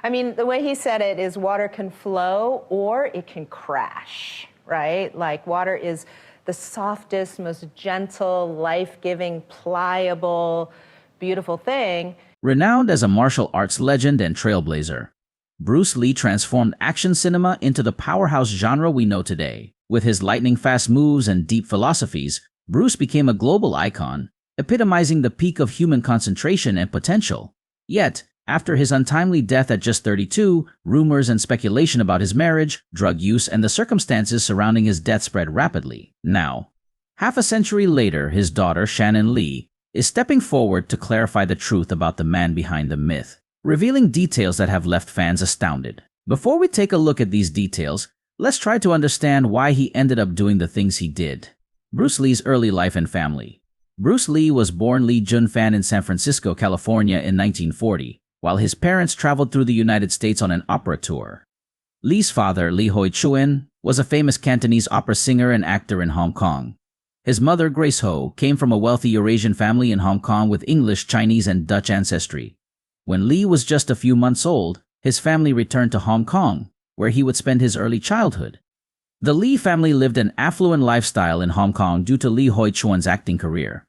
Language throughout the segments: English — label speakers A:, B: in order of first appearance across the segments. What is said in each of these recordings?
A: I mean, the way he said it is water can flow or it can crash, right? Like water is the softest, most gentle, life-giving, pliable, beautiful thing.
B: Renowned as a martial arts legend and trailblazer, Bruce Lee transformed action cinema into the powerhouse genre we know today. With his lightning-fast moves and deep philosophies, Bruce became a global icon, epitomizing the peak of human concentration and potential. Yet, after his untimely death at just 32, rumors and speculation about his marriage, drug use, and the circumstances surrounding his death spread rapidly. Now, half a century later, his daughter, Shannon Lee, is stepping forward to clarify the truth about the man behind the myth, revealing details that have left fans astounded. Before we take a look at these details, let's try to understand why he ended up doing the things he did. Bruce Lee's early life and family. Bruce Lee was born Lee Junfan in San Francisco, California in 1940, while his parents traveled through the United States on an opera tour. Lee's father, Lee Hoi Chuen, was a famous Cantonese opera singer and actor in Hong Kong. His mother, Grace Ho, came from a wealthy Eurasian family in Hong Kong with English, Chinese, and Dutch ancestry. When Lee was just a few months old, his family returned to Hong Kong, where he would spend his early childhood. The Lee family lived an affluent lifestyle in Hong Kong due to Lee Hoi Chuan's acting career.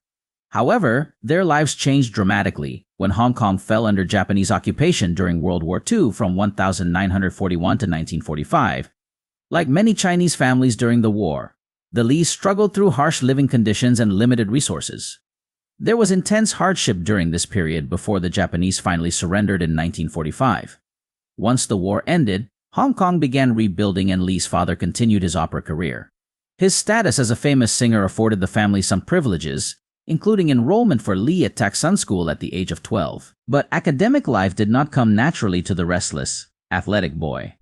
B: However, their lives changed dramatically when Hong Kong fell under Japanese occupation during World War II from 1941 to 1945. Like many Chinese families during the war, the Lees struggled through harsh living conditions and limited resources. There was intense hardship during this period before the Japanese finally surrendered in 1945. Once the war ended, Hong Kong began rebuilding and Lee's father continued his opera career. His status as a famous singer afforded the family some privileges, including enrollment for Lee at Tak Sun School at the age of 12. But academic life did not come naturally to the restless, athletic boy.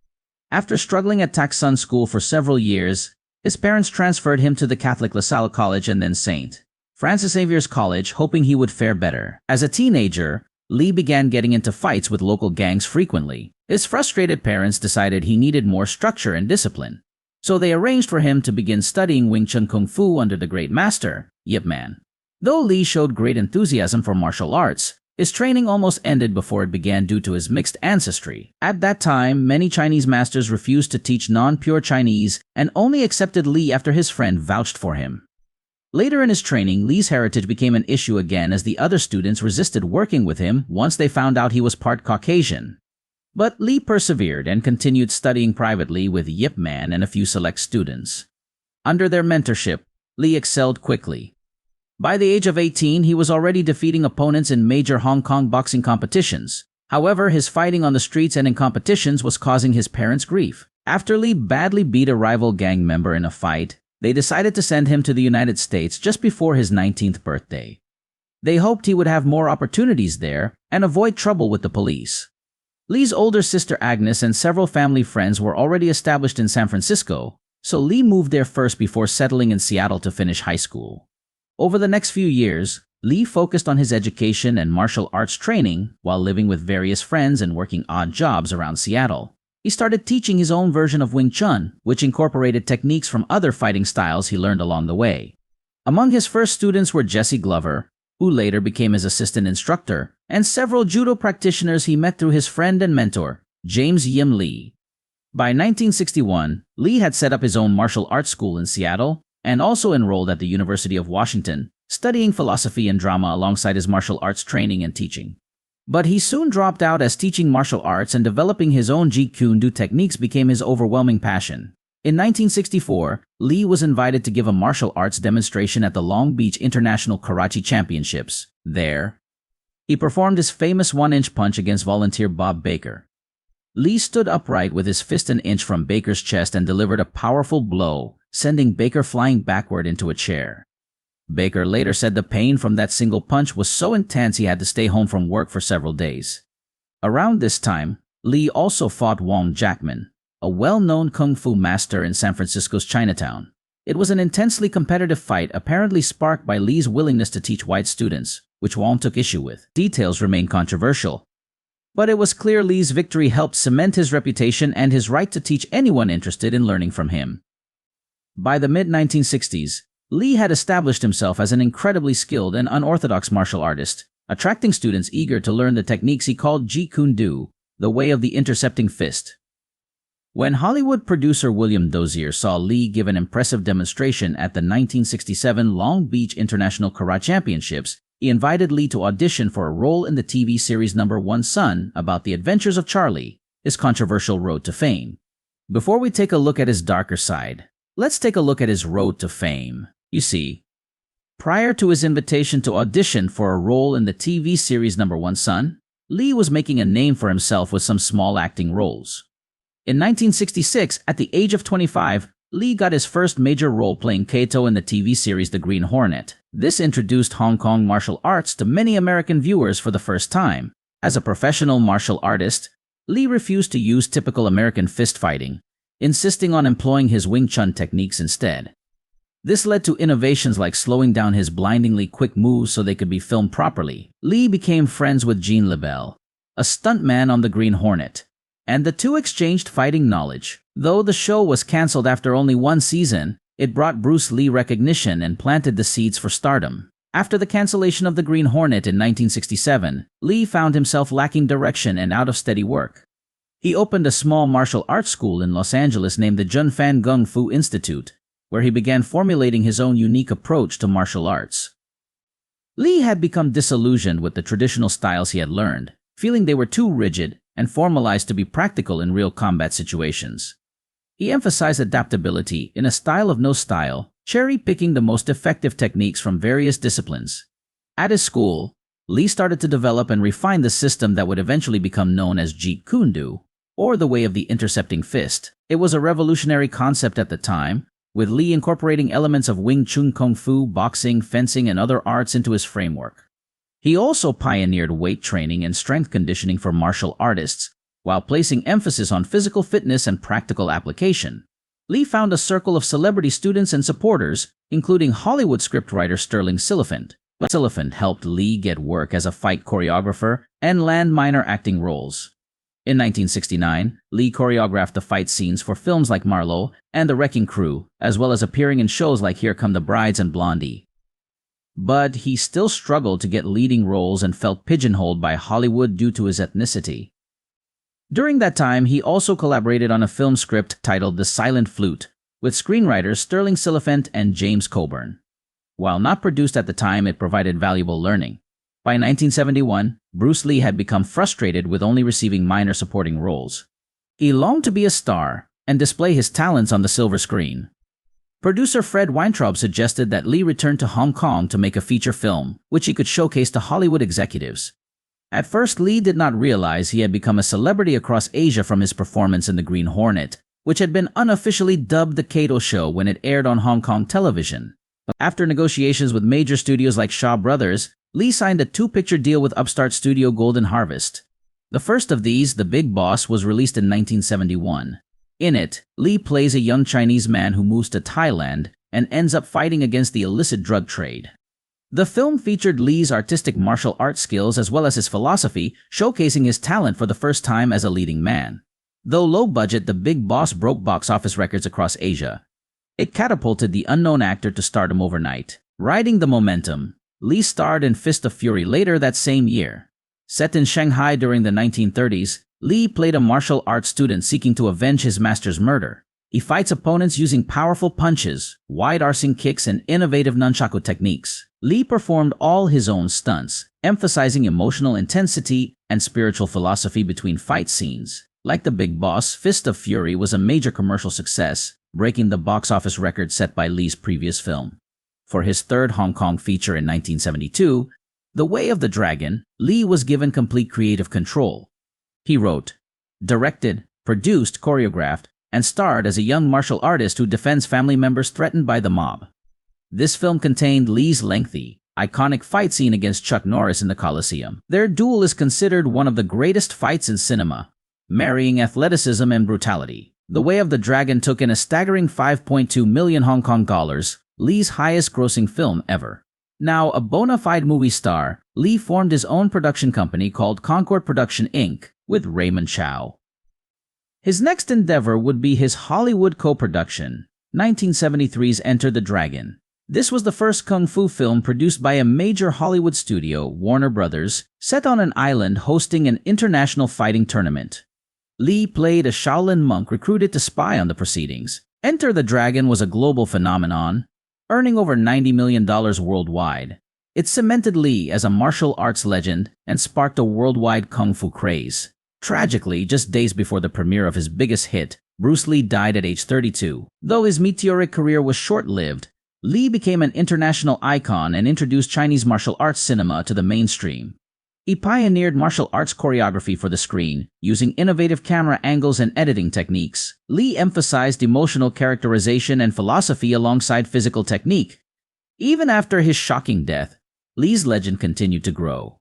B: After struggling at Tak Sun School for several years, his parents transferred him to the Catholic La Salle College and then St. Francis Xavier's College, hoping he would fare better. As a teenager, Lee began getting into fights with local gangs frequently. His frustrated parents decided he needed more structure and discipline, so they arranged for him to begin studying Wing Chun Kung Fu under the great master, Yip Man. Though Lee showed great enthusiasm for martial arts, his training almost ended before it began due to his mixed ancestry. At that time, many Chinese masters refused to teach non-pure Chinese and only accepted Lee after his friend vouched for him. Later in his training, Lee's heritage became an issue again as the other students resisted working with him once they found out he was part Caucasian. But Lee persevered and continued studying privately with Yip Man and a few select students. Under their mentorship, Lee excelled quickly. By the age of 18, he was already defeating opponents in major Hong Kong boxing competitions. However, his fighting on the streets and in competitions was causing his parents grief. After Lee badly beat a rival gang member in a fight, they decided to send him to the United States just before his 19th birthday. They hoped he would have more opportunities there and avoid trouble with the police. Lee's older sister Agnes and several family friends were already established in San Francisco, so Lee moved there first before settling in Seattle to finish high school. Over the next few years, Lee focused on his education and martial arts training while living with various friends and working odd jobs around Seattle. He started teaching his own version of Wing Chun, which incorporated techniques from other fighting styles he learned along the way. Among his first students were Jesse Glover, who later became his assistant instructor, and several judo practitioners he met through his friend and mentor, James Yim Lee. By 1961, Lee had set up his own martial arts school in Seattle and also enrolled at the University of Washington, studying philosophy and drama alongside his martial arts training and teaching. But he soon dropped out as teaching martial arts and developing his own Jeet Kune Do techniques became his overwhelming passion. In 1964, Lee was invited to give a martial arts demonstration at the Long Beach International Karate Championships. There, he performed his famous one-inch punch against volunteer Bob Baker. Lee stood upright with his fist an inch from Baker's chest and delivered a powerful blow, sending Baker flying backward into a chair. Baker later said the pain from that single punch was so intense he had to stay home from work for several days. Around this time, Lee also fought Wong Jackman, a well-known kung fu master in San Francisco's Chinatown. It was an intensely competitive fight apparently sparked by Lee's willingness to teach white students, which Wong took issue with. Details remain controversial, but it was clear Lee's victory helped cement his reputation and his right to teach anyone interested in learning from him. By the mid-1960s, Lee had established himself as an incredibly skilled and unorthodox martial artist, attracting students eager to learn the techniques he called Jeet Kune Do, The Way of the Intercepting Fist. When Hollywood producer William Dozier saw Lee give an impressive demonstration at the 1967 Long Beach International Karate Championships, he invited Lee to audition for a role in the TV series Number One Son about the adventures of Charlie, his controversial road to fame. Before we take a look at his darker side, let's take a look at his road to fame. You see, prior to his invitation to audition for a role in the TV series Number One Son, Lee was making a name for himself with some small acting roles. In 1966, at the age of 25, Lee got his first major role playing Kato in the TV series The Green Hornet. This introduced Hong Kong martial arts to many American viewers for the first time. As a professional martial artist, Lee refused to use typical American fist fighting, insisting on employing his Wing Chun techniques instead. This led to innovations like slowing down his blindingly quick moves so they could be filmed properly. Lee became friends with Gene LeBell, a stuntman on The Green Hornet, and the two exchanged fighting knowledge. Though the show was canceled after only one season, it brought Bruce Lee recognition and planted the seeds for stardom. After the cancellation of The Green Hornet in 1967, Lee found himself lacking direction and out of steady work. He opened a small martial arts school in Los Angeles named the Junfan Gung Fu Institute, where he began formulating his own unique approach to martial arts. Lee had become disillusioned with the traditional styles he had learned, feeling they were too rigid and formalized to be practical in real combat situations. He emphasized adaptability in a style of no style, cherry-picking the most effective techniques from various disciplines. At his school, Lee started to develop and refine the system that would eventually become known as Jeet Kune Do, or the Way of the Intercepting Fist. It was a revolutionary concept at the time, with Lee incorporating elements of Wing Chun Kung Fu, boxing, fencing, and other arts into his framework. He also pioneered weight training and strength conditioning for martial artists, while placing emphasis on physical fitness and practical application. Lee found a circle of celebrity students and supporters, including Hollywood scriptwriter Sterling Siliphant. Siliphant helped Lee get work as a fight choreographer and land minor acting roles. In 1969, Lee choreographed the fight scenes for films like Marlowe and The Wrecking Crew, as well as appearing in shows like Here Come the Brides and Blondie. But he still struggled to get leading roles and felt pigeonholed by Hollywood due to his ethnicity. During that time, he also collaborated on a film script titled The Silent Flute with screenwriters Sterling Siliphant and James Coburn. While not produced at the time, it provided valuable learning. By 1971, Bruce Lee had become frustrated with only receiving minor supporting roles. He longed to be a star and display his talents on the silver screen. Producer Fred Weintraub suggested that Lee return to Hong Kong to make a feature film, which he could showcase to Hollywood executives. At first, Lee did not realize he had become a celebrity across Asia from his performance in The Green Hornet, which had been unofficially dubbed The Kato Show when it aired on Hong Kong television. After negotiations with major studios like Shaw Brothers, Lee signed a two-picture deal with upstart studio Golden Harvest. The first of these, The Big Boss, was released in 1971. In it, Lee plays a young Chinese man who moves to Thailand and ends up fighting against the illicit drug trade. The film featured Lee's artistic martial arts skills as well as his philosophy, showcasing his talent for the first time as a leading man. Though low budget, The Big Boss broke box office records across Asia. It catapulted the unknown actor to stardom overnight. Riding the momentum, Lee starred in Fist of Fury later that same year. Set in Shanghai during the 1930s, Lee played a martial arts student seeking to avenge his master's murder. He fights opponents using powerful punches, wide-arcing kicks, and innovative nunchaku techniques. Lee performed all his own stunts, emphasizing emotional intensity and spiritual philosophy between fight scenes. Like The Big Boss, Fist of Fury was a major commercial success, breaking the box office record set by Lee's previous film. For his third Hong Kong feature in 1972, The Way of the Dragon, Lee was given complete creative control. He wrote, directed, produced, choreographed, and starred as a young martial artist who defends family members threatened by the mob. This film contained Lee's lengthy, iconic fight scene against Chuck Norris in the Coliseum. Their duel is considered one of the greatest fights in cinema, marrying athleticism and brutality. The Way of the Dragon took in a staggering 5.2 million Hong Kong dollars, Lee's highest-grossing film ever. Now a bona fide movie star, Lee formed his own production company called Concord Production Inc. with Raymond Chow. His next endeavor would be his Hollywood co-production, 1973's Enter the Dragon. This was the first kung fu film produced by a major Hollywood studio, Warner Brothers, set on an island hosting an international fighting tournament. Lee played a Shaolin monk recruited to spy on the proceedings. Enter the Dragon was a global phenomenon, earning over $90 million worldwide. It cemented Lee as a martial arts legend and sparked a worldwide kung fu craze. Tragically, just days before the premiere of his biggest hit, Bruce Lee died at age 32. Though his meteoric career was short-lived, Lee became an international icon and introduced Chinese martial arts cinema to the mainstream. He pioneered martial arts choreography for the screen, using innovative camera angles and editing techniques. Lee emphasized emotional characterization and philosophy alongside physical technique. Even after his shocking death, Lee's legend continued to grow.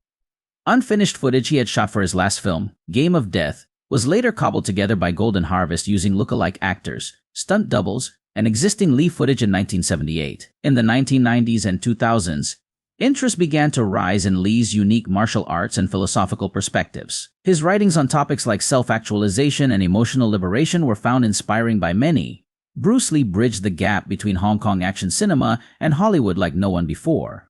B: Unfinished footage he had shot for his last film, Game of Death, was later cobbled together by Golden Harvest using look-alike actors, stunt doubles, and existing Lee footage in 1978. In the 1990s and 2000s, interest began to rise in Lee's unique martial arts and philosophical perspectives. His writings on topics like self-actualization and emotional liberation were found inspiring by many. Bruce Lee bridged the gap between Hong Kong action cinema and Hollywood like no one before.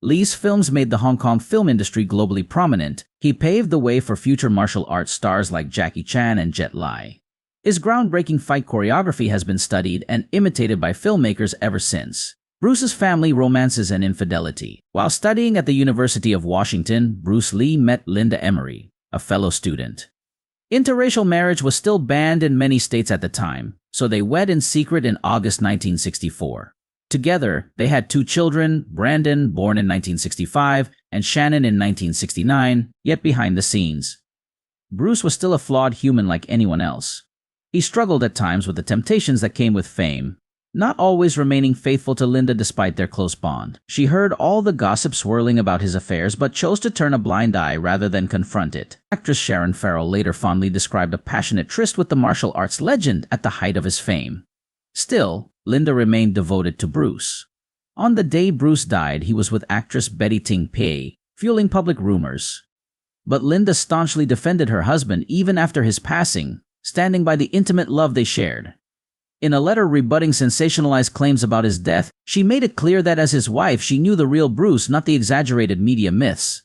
B: Lee's films made the Hong Kong film industry globally prominent. He paved the way for future martial arts stars like Jackie Chan and Jet Li. His groundbreaking fight choreography has been studied and imitated by filmmakers ever since. Bruce's family romances and infidelity. While studying at the University of Washington, Bruce Lee met Linda Emery, a fellow student. Interracial marriage was still banned in many states at the time, so they wed in secret in August 1964. Together, they had 2 children, Brandon, born in 1965, and Shannon in 1969, yet behind the scenes, Bruce was still a flawed human like anyone else. He struggled at times with the temptations that came with fame, not always remaining faithful to Linda despite their close bond. She heard all the gossip swirling about his affairs but chose to turn a blind eye rather than confront it. Actress Sharon Farrell later fondly described a passionate tryst with the martial arts legend at the height of his fame. Still, Linda remained devoted to Bruce. On the day Bruce died, he was with actress Betty Ting Pei, fueling public rumors. But Linda staunchly defended her husband even after his passing, standing by the intimate love they shared. In a letter rebutting sensationalized claims about his death, she made it clear that as his wife, she knew the real Bruce, not the exaggerated media myths.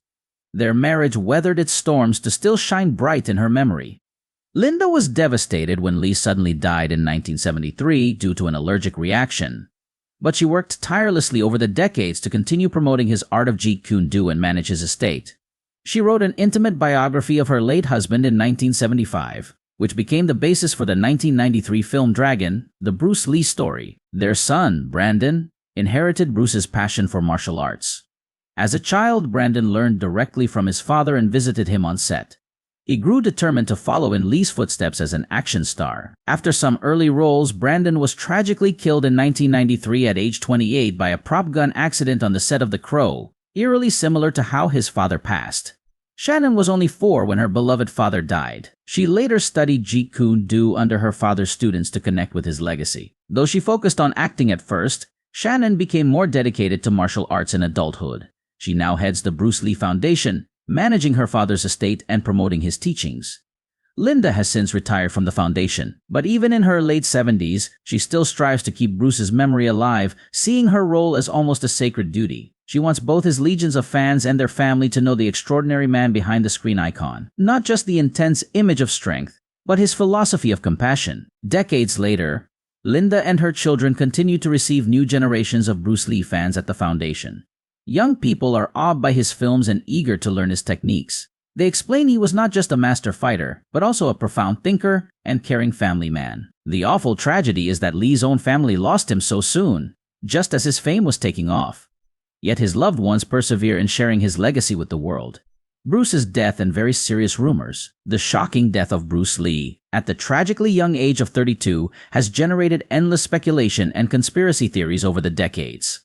B: Their marriage weathered its storms to still shine bright in her memory. Linda was devastated when Lee suddenly died in 1973 due to an allergic reaction. But she worked tirelessly over the decades to continue promoting his art of Jeet Kune Do and manage his estate. She wrote an intimate biography of her late husband in 1975, which became the basis for the 1993 film Dragon, the Bruce Lee story. Their son, Brandon, inherited Bruce's passion for martial arts. As a child, Brandon learned directly from his father and visited him on set. He grew determined to follow in Lee's footsteps as an action star. After some early roles, Brandon was tragically killed in 1993 at age 28 by a prop gun accident on the set of The Crow, eerily similar to how his father passed. Shannon was only 4 when her beloved father died. She later studied Jeet Kune Do under her father's students to connect with his legacy. Though she focused on acting at first, Shannon became more dedicated to martial arts in adulthood. She now heads the Bruce Lee Foundation, managing her father's estate and promoting his teachings. Linda has since retired from the foundation, but even in her late 70s, she still strives to keep Bruce's memory alive, seeing her role as almost a sacred duty. She wants both his legions of fans and their family to know the extraordinary man behind the screen icon, not just the intense image of strength, but his philosophy of compassion. Decades later, Linda and her children continue to receive new generations of Bruce Lee fans at the foundation. Young people are awed by his films and eager to learn his techniques. They explain he was not just a master fighter, but also a profound thinker and caring family man. The awful tragedy is that Lee's own family lost him so soon, just as his fame was taking off. Yet his loved ones persevere in sharing his legacy with the world. Bruce's death and very serious rumors. The shocking death of Bruce Lee, at the tragically young age of 32, has generated endless speculation and conspiracy theories over the decades.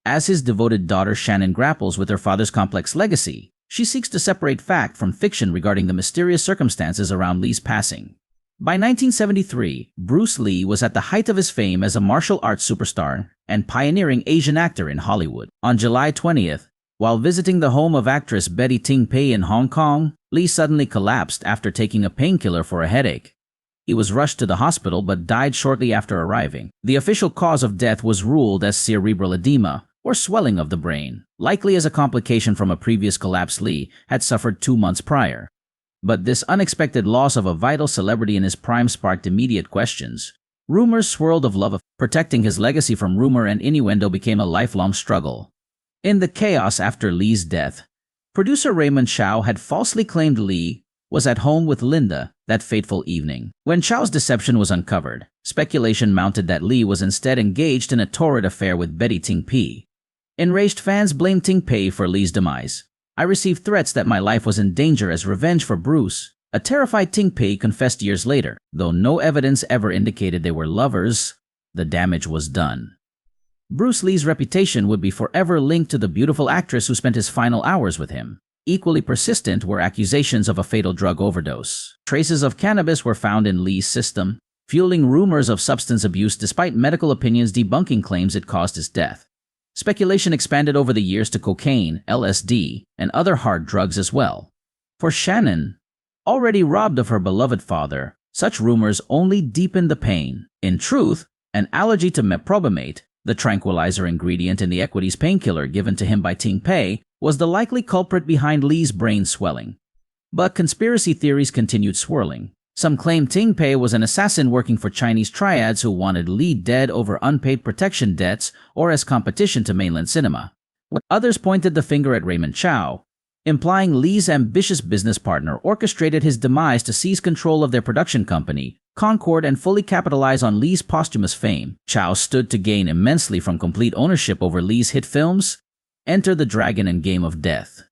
B: As his devoted daughter Shannon grapples with her father's complex legacy, she seeks to separate fact from fiction regarding the mysterious circumstances around Lee's passing. By 1973, Bruce Lee was at the height of his fame as a martial arts superstar and pioneering Asian actor in Hollywood. On July 20th, while visiting the home of actress Betty Ting Pei in Hong Kong, Lee suddenly collapsed after taking a painkiller for a headache. He was rushed to the hospital but died shortly after arriving. The official cause of death was ruled as cerebral edema, or swelling of the brain, likely as a complication from a previous collapse Lee had suffered 2 months prior. But this unexpected loss of a vital celebrity in his prime sparked immediate questions. Rumors swirled of love. Protecting his legacy from rumor and innuendo became a lifelong struggle. In the chaos after Lee's death, producer Raymond Chow had falsely claimed Lee was at home with Linda that fateful evening. When Chow's deception was uncovered, speculation mounted that Lee was instead engaged in a torrid affair with Betty Ting Pei. Enraged fans blamed Ting Pei for Lee's demise. "I received threats that my life was in danger as revenge for Bruce," a terrified Ting Pei confessed years later. Though no evidence ever indicated they were lovers, the damage was done. Bruce Lee's reputation would be forever linked to the beautiful actress who spent his final hours with him. Equally persistent were accusations of a fatal drug overdose. Traces of cannabis were found in Lee's system, fueling rumors of substance abuse despite medical opinions debunking claims it caused his death. Speculation expanded over the years to cocaine, LSD, and other hard drugs as well. For Shannon, already robbed of her beloved father, such rumors only deepened the pain. In truth, an allergy to meprobamate, the tranquilizer ingredient in the Equities painkiller given to him by Ting Pei, was the likely culprit behind Lee's brain swelling. But conspiracy theories continued swirling. Some claimed Ting Pei was an assassin working for Chinese triads who wanted Lee dead over unpaid protection debts or as competition to mainland cinema. Others pointed the finger at Raymond Chow, implying Lee's ambitious business partner orchestrated his demise to seize control of their production company, Concord, and fully capitalize on Lee's posthumous fame. Chow stood to gain immensely from complete ownership over Lee's hit films, Enter the Dragon and Game of Death.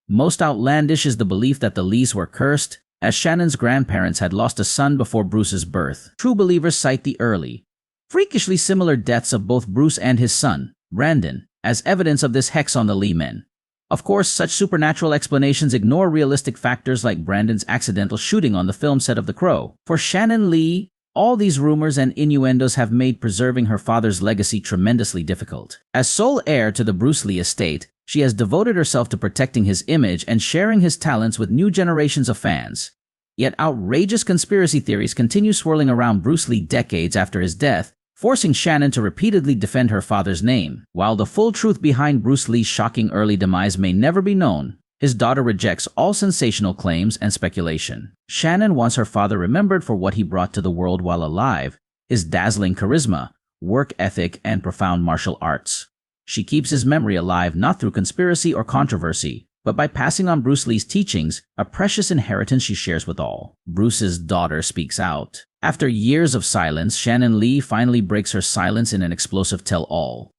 B: Most outlandish is the belief that the Lees were cursed, as Shannon's grandparents had lost a son before Bruce's birth. True believers cite the early, freakishly similar deaths of both Bruce and his son, Brandon, as evidence of this hex on the Lee men. Of course, such supernatural explanations ignore realistic factors like Brandon's accidental shooting on the film set of The Crow. For Shannon Lee, all these rumors and innuendos have made preserving her father's legacy tremendously difficult. As sole heir to the Bruce Lee estate, she has devoted herself to protecting his image and sharing his talents with new generations of fans. Yet outrageous conspiracy theories continue swirling around Bruce Lee decades after his death, forcing Shannon to repeatedly defend her father's name. While the full truth behind Bruce Lee's shocking early demise may never be known, his daughter rejects all sensational claims and speculation. Shannon wants her father remembered for what he brought to the world while alive, his dazzling charisma, work ethic, and profound martial arts. She keeps his memory alive not through conspiracy or controversy, but by passing on Bruce Lee's teachings, a precious inheritance she shares with all. Bruce's daughter speaks out. After years of silence, Shannon Lee finally breaks her silence in an explosive tell-all.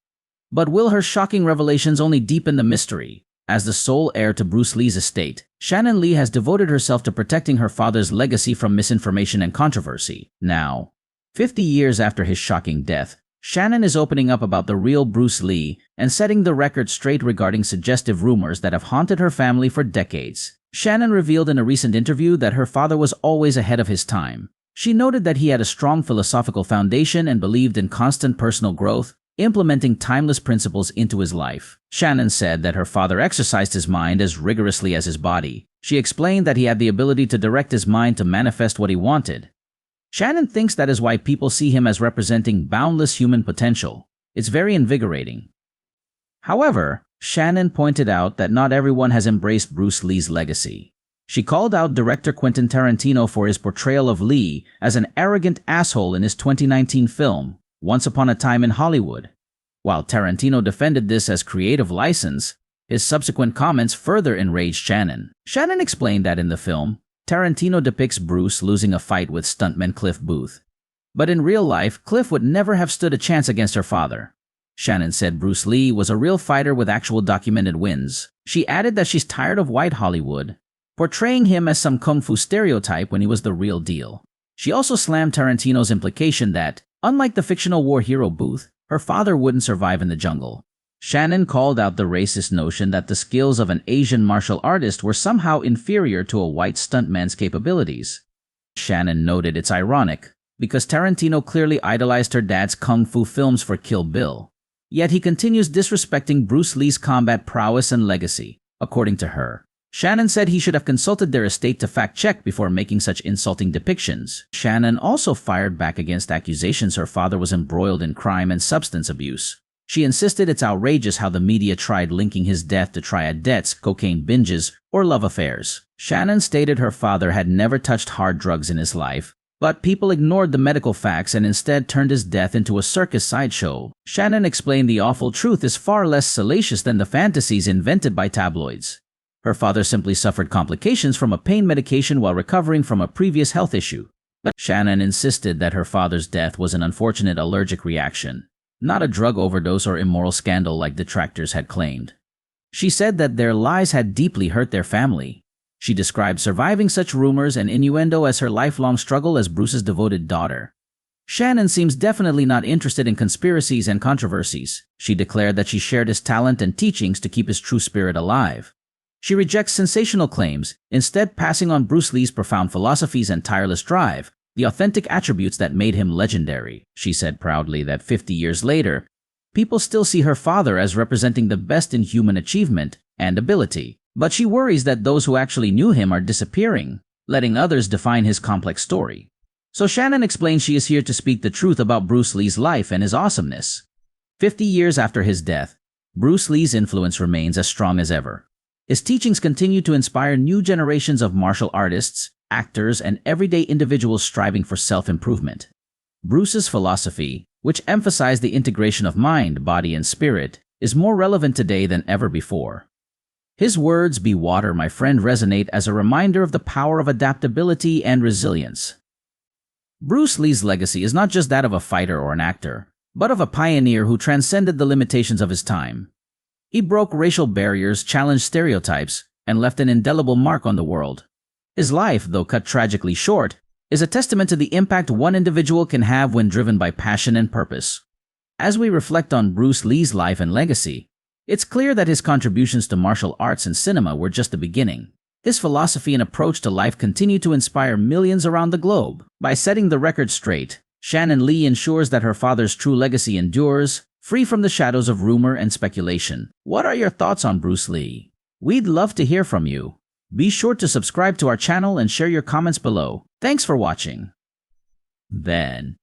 B: But will her shocking revelations only deepen the mystery? As the sole heir to Bruce Lee's estate, Shannon Lee has devoted herself to protecting her father's legacy from misinformation and controversy. Now, 50 years after his shocking death, Shannon is opening up about the real Bruce Lee and setting the record straight regarding suggestive rumors that have haunted her family for decades. Shannon revealed in a recent interview that her father was always ahead of his time. She noted that he had a strong philosophical foundation and believed in constant personal growth, implementing timeless principles into his life. Shannon said that her father exercised his mind as rigorously as his body. She explained that he had the ability to direct his mind to manifest what he wanted. Shannon thinks that is why people see him as representing boundless human potential. It's very invigorating. However, Shannon pointed out that not everyone has embraced Bruce Lee's legacy. She called out director Quentin Tarantino for his portrayal of Lee as an arrogant asshole in his 2019 film, Once Upon a Time in Hollywood. While Tarantino defended this as creative license, his subsequent comments further enraged Shannon. Shannon explained that in the film, Tarantino depicts Bruce losing a fight with stuntman Cliff Booth. But in real life, Cliff would never have stood a chance against her father. Shannon said Bruce Lee was a real fighter with actual documented wins. She added that she's tired of white Hollywood portraying him as some kung fu stereotype when he was the real deal. She also slammed Tarantino's implication that, unlike the fictional war hero Booth, her father wouldn't survive in the jungle. Shannon called out the racist notion that the skills of an Asian martial artist were somehow inferior to a white stuntman's capabilities. Shannon noted it's ironic, because Tarantino clearly idolized her dad's kung fu films for Kill Bill. Yet he continues disrespecting Bruce Lee's combat prowess and legacy. According to her, Shannon said he should have consulted their estate to fact-check before making such insulting depictions. Shannon also fired back against accusations her father was embroiled in crime and substance abuse. She insisted it's outrageous how the media tried linking his death to triad debts, cocaine binges, or love affairs. Shannon stated her father had never touched hard drugs in his life, but people ignored the medical facts and instead turned his death into a circus sideshow. Shannon explained the awful truth is far less salacious than the fantasies invented by tabloids. Her father simply suffered complications from a pain medication while recovering from a previous health issue. But Shannon insisted that her father's death was an unfortunate allergic reaction, not a drug overdose or immoral scandal like detractors had claimed. She said that their lies had deeply hurt their family. She described surviving such rumors and innuendo as her lifelong struggle as Bruce's devoted daughter. Shannon seems definitely not interested in conspiracies and controversies. She declared that she shared his talent and teachings to keep his true spirit alive. She rejects sensational claims, instead passing on Bruce Lee's profound philosophies and tireless drive, the authentic attributes that made him legendary. She said proudly that 50 years later, people still see her father as representing the best in human achievement and ability. But she worries that those who actually knew him are disappearing, letting others define his complex story. So Shannon explains she is here to speak the truth about Bruce Lee's life and his awesomeness. 50 years after his death, Bruce Lee's influence remains as strong as ever. His teachings continue to inspire new generations of martial artists, actors, and everyday individuals striving for self-improvement. Bruce's philosophy, which emphasized the integration of mind, body, and spirit, is more relevant today than ever before. His words, "Be water, my friend," resonate as a reminder of the power of adaptability and resilience. Bruce Lee's legacy is not just that of a fighter or an actor, but of a pioneer who transcended the limitations of his time. He broke racial barriers, challenged stereotypes, and left an indelible mark on the world. His life, though cut tragically short, is a testament to the impact one individual can have when driven by passion and purpose. As we reflect on Bruce Lee's life and legacy, it's clear that his contributions to martial arts and cinema were just the beginning. His philosophy and approach to life continue to inspire millions around the globe. By setting the record straight, Shannon Lee ensures that her father's true legacy endures, free from the shadows of rumor and speculation. What are your thoughts on Bruce Lee? We'd love to hear from you. Be sure to subscribe to our channel and share your comments below. Thanks for watching. Then,